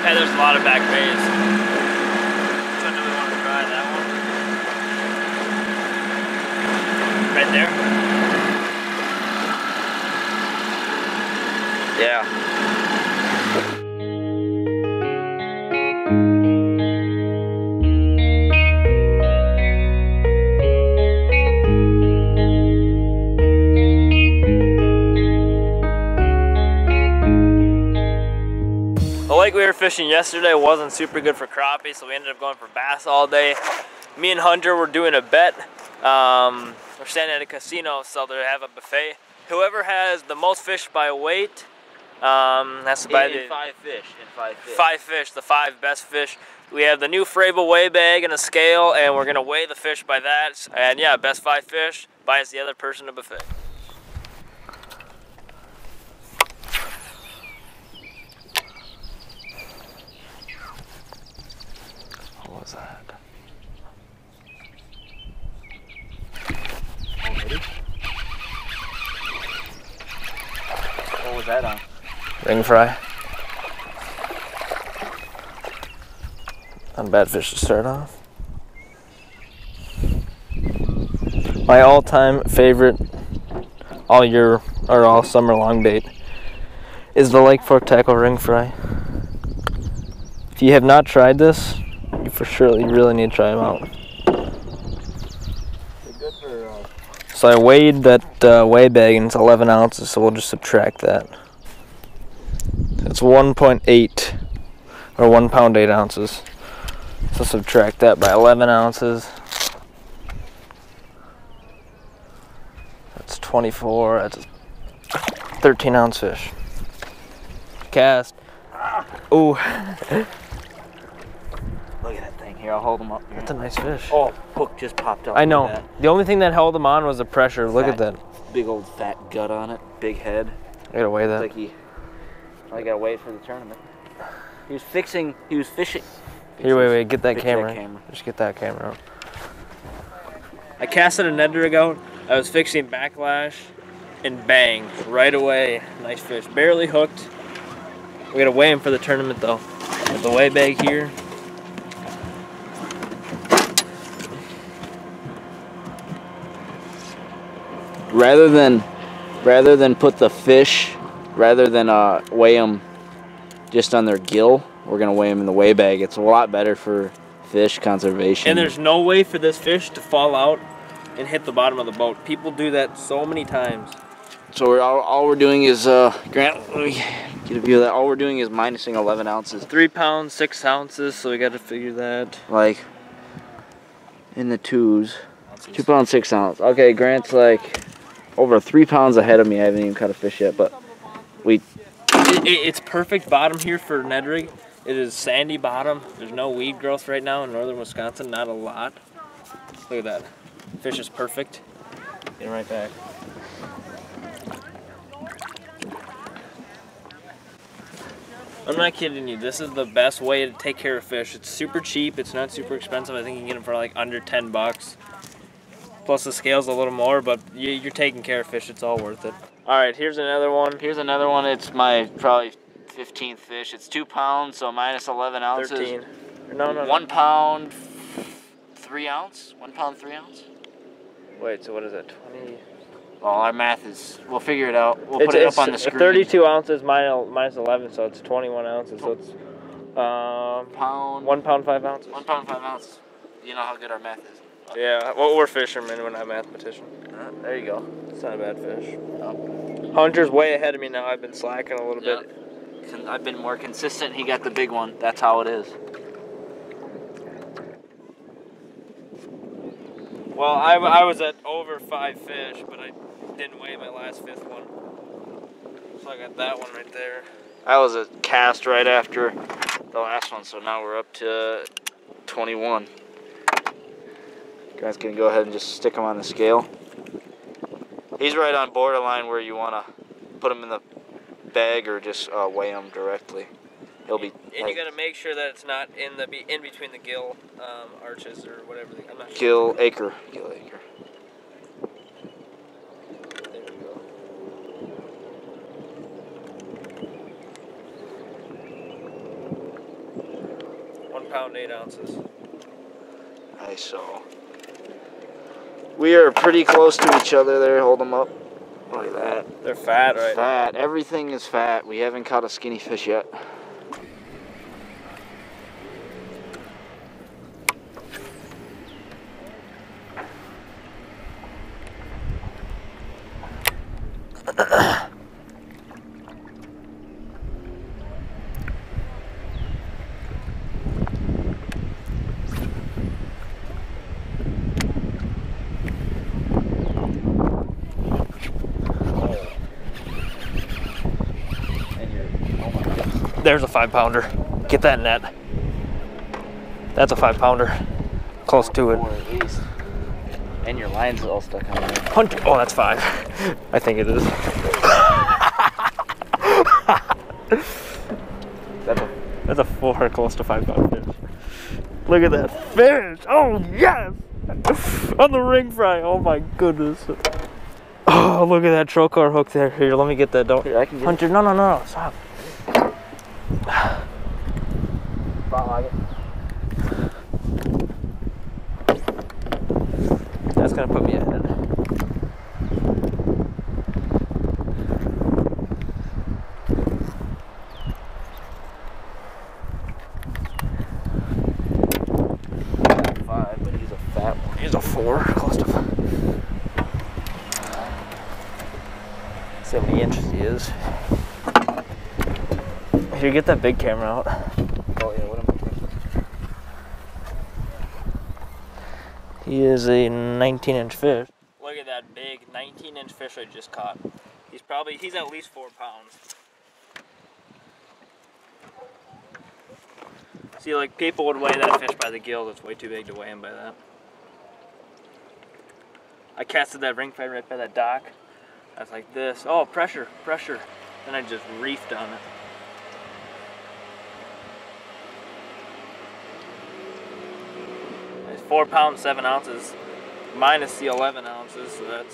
Yeah, there's a lot of back bays. So I really want to try that one. Right there? Yeah. The lake we were fishing yesterday wasn't super good for crappie, so we ended up going for bass all day. Me and Hunter were doing a bet. We're standing at a casino, so they have a buffet. Whoever has the most fish by weight has to buy the 5 fish. 5 fish, the 5 best fish. We have the new Frabill weigh bag and a scale, and we're gonna weigh the fish by that. And yeah, best 5 fish buys the other person a buffet. What was that? What was that on? Ring fry. Not a bad fish to start off. My all-time favorite all year or all summer long bait is the Lake Fork Tackle ring fry. If you have not tried this, you really need to try them out. Good for, So I weighed that weigh bag and it's 11 ounces, so we'll just subtract that. It's 1.8 or 1 pound 8 ounces. So subtract that by 11 ounces. That's 24. That's a 13 ounce fish. Cast. Ooh. Look at that thing. Here, I'll hold them up. Here. That's a nice fish. Oh, hook just popped up. I know. The only thing that held him on was the pressure. Look at that. Big old fat gut on it. Big head. I gotta weigh that. It's like I gotta wait for the tournament. He was fishing. Here, wait, get that fix camera. that camera. Just get that camera out. I casted a Ned rig out. I was fixing backlash, and bang, right away, nice fish. Barely hooked. We gotta weigh him for the tournament though. With the weigh bag here. Rather than put the fish, rather than weigh them just on their gill, we're gonna weigh them in the weigh bag. It's a lot better for fish conservation. And there's no way for this fish to fall out and hit the bottom of the boat. People do that so many times. So all we're doing is Grant, let me get a view of that. All we're doing is minusing 11 ounces. 3 pounds, 6 ounces, so we gotta figure that. Like in the 2s. 2 pounds, 6 ounces. Okay, Grant's like over 3 pounds ahead of me. I haven't even caught a fish yet, but it's perfect bottom here for Ned rig. It is sandy bottom. There's no weed growth right now in northern Wisconsin, not a lot. Look at that. Fish is perfect. Get right back. I'm not kidding you. This is the best way to take care of fish. It's super cheap. It's not super expensive. I think you can get them for like under 10 bucks. Plus the scale's a little more, but you're taking care of fish. It's all worth it. All right, here's another one. Here's another one. It's my probably 15th fish. It's 2 pounds, so minus 11 ounces. 13. No. 1 pound, 3 ounce? 1 pound, 3 ounce? Wait, so what is that? 20? Well, our math is, we'll figure it out. We'll put it up on the screen. 32 ounces minus 11, so it's 21 ounces. So it's pound. 1 pound, 5 ounces. 1 pound, 5 ounces. You know how good our math is. Yeah, well, we're fishermen. We're not mathematicians. There you go. It's not a bad fish. No. Hunter's way ahead of me now. I've been slacking a little bit. I've been more consistent. He got the big one. That's how it is. Well, I was at over 5 fish, but I didn't weigh my last 5th one. So I got that one right there. I was a cast right after the last one, so now we're up to 21. Grant's gonna go ahead and just stick him on the scale. He's right on borderline where you wanna put him in the bag or just weigh him directly. He'll be. And you gotta make sure that it's not in between the gill arches or whatever. I'm not sure. Gill acre. There we go. pound 8 ounces. Nice, so we are pretty close to each other there. Hold them up. Look at that. They're fat, right? Fat. Everything is fat. We haven't caught a skinny fish yet. There's a 5-pounder. Get that net. That's a 5-pounder. Close to it. At least. And your line's all stuck on there. Hunter. Oh, that's 5. I think it is. That's a 4, close to 5-pound fish. Look at that fish. Oh, yes. On the ring fry. Oh, my goodness. Oh, look at that trocar hook there. Here, let me get that. Don't. Here, I can get Hunter, no. Stop. That's gonna put me ahead. Five, but he's a fat one. He's a 4, close to 5. See how many inches he is. Here, get that big camera out. Oh yeah, what am I? He is a 19-inch fish. Look at that big 19-inch fish I just caught. He's at least 4 pounds. See, like, people would weigh that fish by the gill. It's way too big to weigh him by that. I casted that ring fed right by that dock. I was like this. Oh, pressure. Then I just reefed on it. It's 4 pounds 7 ounces minus the 11 ounces, so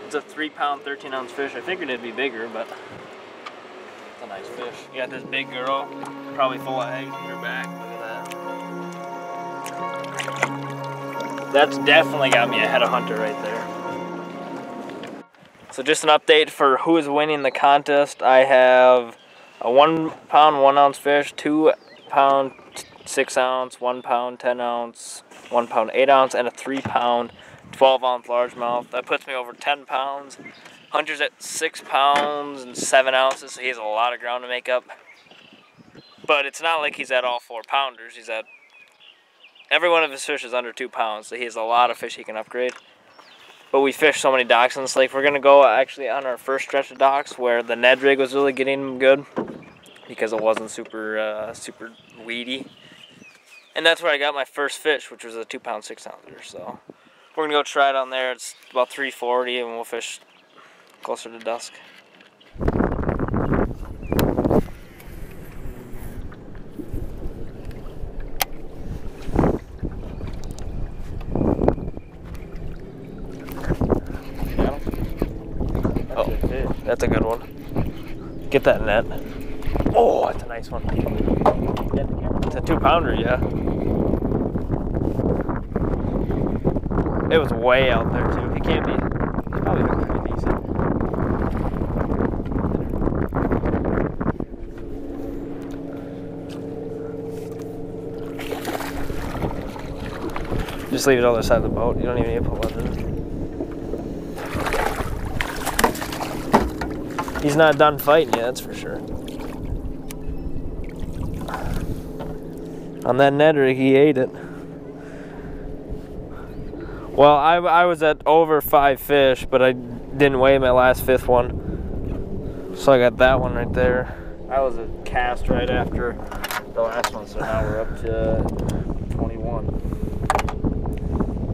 it's a 3 pound 13 ounce fish. I figured it'd be bigger, but it's a nice fish. You got this big girl, probably full of eggs in her back. Look at that. That's definitely got me ahead of Hunter right there. So just an update for who is winning the contest. I have a 1 pound 1 ounce fish, 2 pound 6 ounce, 1 pound 10 ounce, 1 pound 8 ounce, and a 3 pound 12 ounce largemouth. That puts me over 10 pounds. Hunter's at 6 pounds and 7 ounces, so he has a lot of ground to make up. But it's not like he's at all 4 pounders. He's at, every one of his fish is under 2 pounds, so he has a lot of fish he can upgrade. But we fish so many docks in this lake. We're gonna go actually on our first stretch of docks where the Ned rig was really getting him good because it wasn't super weedy. And that's where I got my first fish, which was a 2 pound 6 ouncer. So we're gonna go try it on there. It's about 3:40 and we'll fish closer to dusk. Oh, that's a good one. Get that net. Oh, that's a nice one. It's a 2 pounder, yeah. It was way out there too. He can't be. He's probably pretty decent. Just leave it on the other side of the boat. You don't even need to put leather in it. He's not done fighting yet, that's for sure. On that Ned rig, he ate it. Well, I was at over 5 fish, but I didn't weigh my last 5th one. So I got that one right there. I was a cast right after the last one, so now we're up to 21.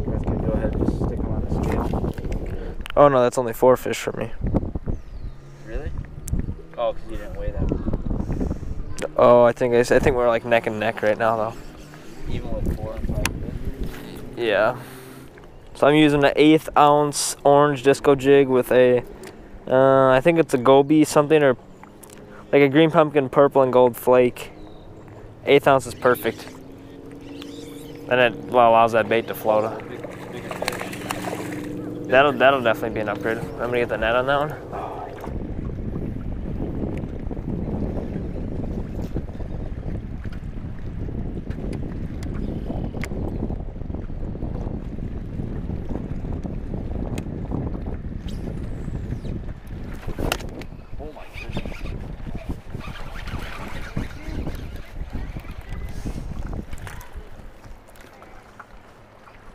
You guys can go ahead and just stick them on the scale. Oh no, that's only 4 fish for me. Really? Oh, because you didn't weigh them. Oh, I think we're like neck and neck right now, though. Even with 4 and 5 fish? Yeah. So I'm using an 1/8 ounce orange disco jig with a, I think it's a Gobi something, or like a green pumpkin purple and gold flake. 1/8 ounce is perfect. Then it allows that bait to float. That'll definitely be an upgrade. I'm gonna get the net on that one. Oh my goodness.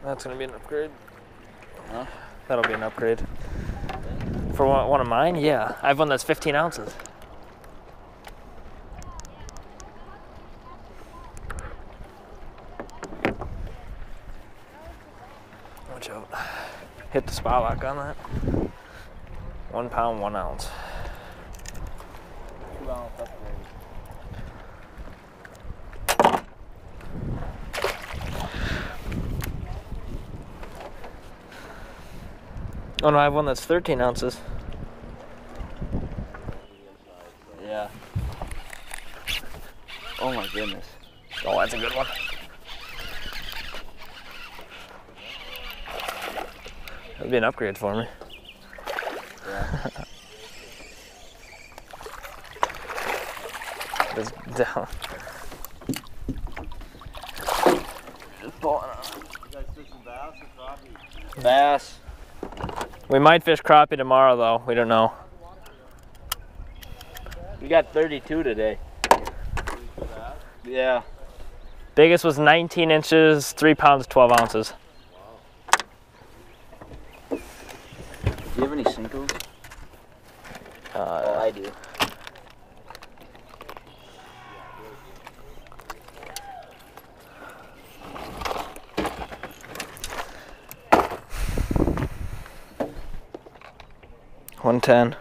That's gonna be an upgrade. Huh? That'll be an upgrade. For one of mine, yeah. I have one that's 15 ounces. Watch out. Hit the spot lock on that. 1 pound, 1 ounce. 2 ounce upgrade. Oh no, I have one that's 13 ounces. Yeah. Oh my goodness. Oh, that's a good one. That'd be an upgrade for me. Yeah. It's down. Just pulling on. You guys fishing bass or crappie? Bass. We might fish crappie tomorrow though. We don't know. We got 32 today. Yeah. Biggest was 19 inches, 3 pounds, 12 ounces. Do you have any Cincos? I do. $110.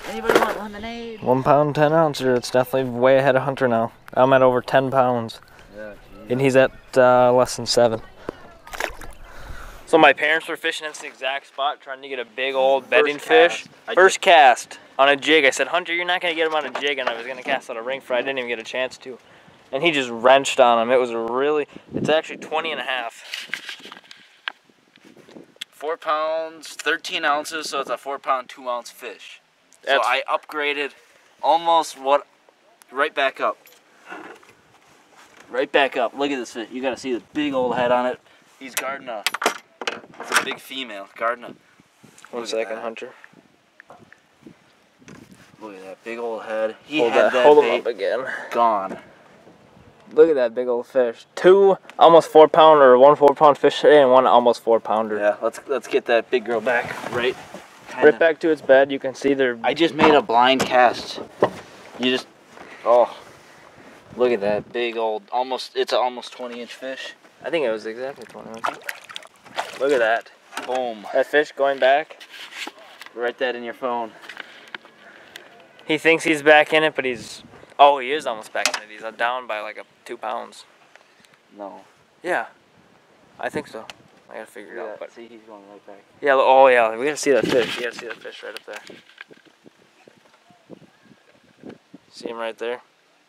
Anybody want lemonade? 1 pound, 10 ounces. It's definitely way ahead of Hunter now. I'm at over 10 pounds. Yeah. And he's at less than 7. So my parents were fishing in the exact spot, trying to get a big old bedding fish. First cast on a jig. I said, Hunter, you're not going to get him on a jig, and I was going to cast on a ring fry. I didn't even get a chance to. And he just wrenched on him. It was it's actually 20 and a half. 4 pounds, 13 ounces, so it's a 4 pound, 2 ounce fish. So That's- I upgraded almost right back up. Right back up. Look at this fish. You gotta see the big old head on it. He's guarding it's a big female, guarding a. One second, Hunter. Look at that big old head. He Hold had that him bait up again. gone. Look at that big old fish. 2 almost 4 pounder, 1 4 pound fish today, and 1 almost 4 pounder. Yeah, let's get that big girl back right. Right back to its bed. You can see they're. I just made a blind cast. Oh, look at that big old, it's an almost 20-inch fish. I think it was exactly 20. Look at that. Boom. That fish going back. Write that in your phone. He thinks he's back in it, but he's. Oh, he is almost back in it. He's down by like 2 pounds. No. Yeah, I think so. I gotta figure it out. But see, he's going right back. yeah, oh yeah, we gotta see that fish. You gotta see that fish right up there. See him right there?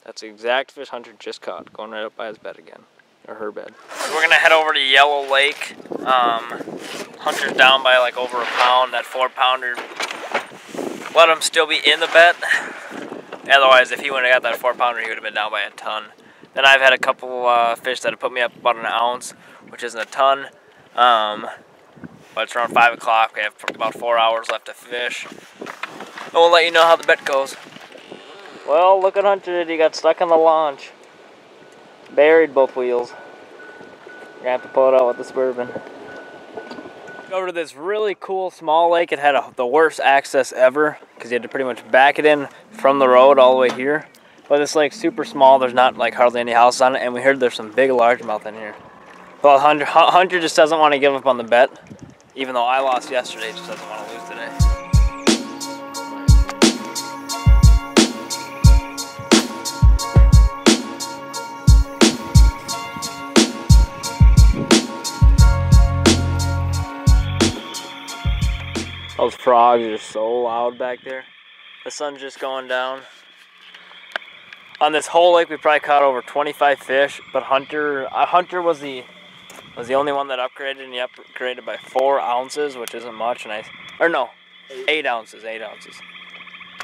That's the exact fish Hunter just caught, going right up by his bed again, or her bed. So we're gonna head over to Yellow Lake. Hunter's down by like over a pound. That 4 pounder. Let him still be in the bet. Otherwise, if he wouldn't have got that 4 pounder, he would have been down by a ton. Then I've had a couple fish that have put me up about an ounce, which isn't a ton. But it's around 5 o'clock. We have about 4 hours left to fish. And we'll let you know how the bet goes. Well, look at Hunter. He got stuck on the launch. Buried both wheels. You're gonna have to pull it out with the Suburban. Over to this really cool small lake. It had the worst access ever because you had to pretty much back it in from the road all the way here. But this lake's super small. There's not like hardly any houses on it, and we heard there's some big largemouth in here. Well, Hunter just doesn't want to give up on the bet, even though I lost yesterday. He just doesn't want to lose today. Those frogs are so loud back there. The sun's just going down. On this whole lake, we probably caught over 25 fish, but Hunter was the only one that upgraded, and he upgraded by 4 ounces, which isn't much. And 8 ounces.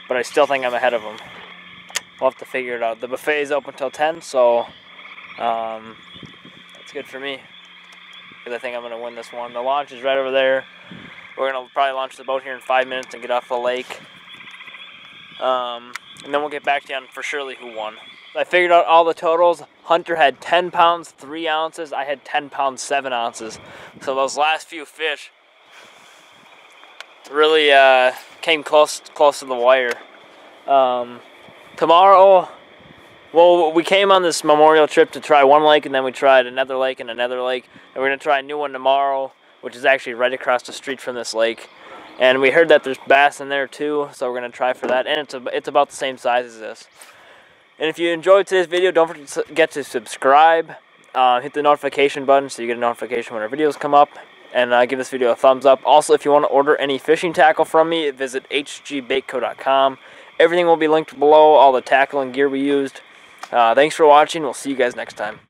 But I still think I'm ahead of him. We'll have to figure it out. The buffet is open till 10, so that's good for me, because I think I'm gonna win this one. The launch is right over there. We're gonna probably launch the boat here in 5 minutes and get off the lake. And then we'll get back to you on for surely who won. I figured out all the totals. Hunter had 10 pounds, 3 ounces. I had 10 pounds, 7 ounces. So those last few fish really came close to the wire. Tomorrow, well, we came on this memorial trip to try one lake, and then we tried another lake and another lake. And we're going to try a new one tomorrow, which is actually right across the street from this lake. And we heard that there's bass in there too, so we're going to try for that. And it's about the same size as this. And if you enjoyed today's video, don't forget to subscribe. Hit the notification button so you get a notification when our videos come up. And give this video a thumbs up. Also, if you want to order any fishing tackle from me, visit hgbaitco.com. Everything will be linked below, all the tackle and gear we used. Thanks for watching. We'll see you guys next time.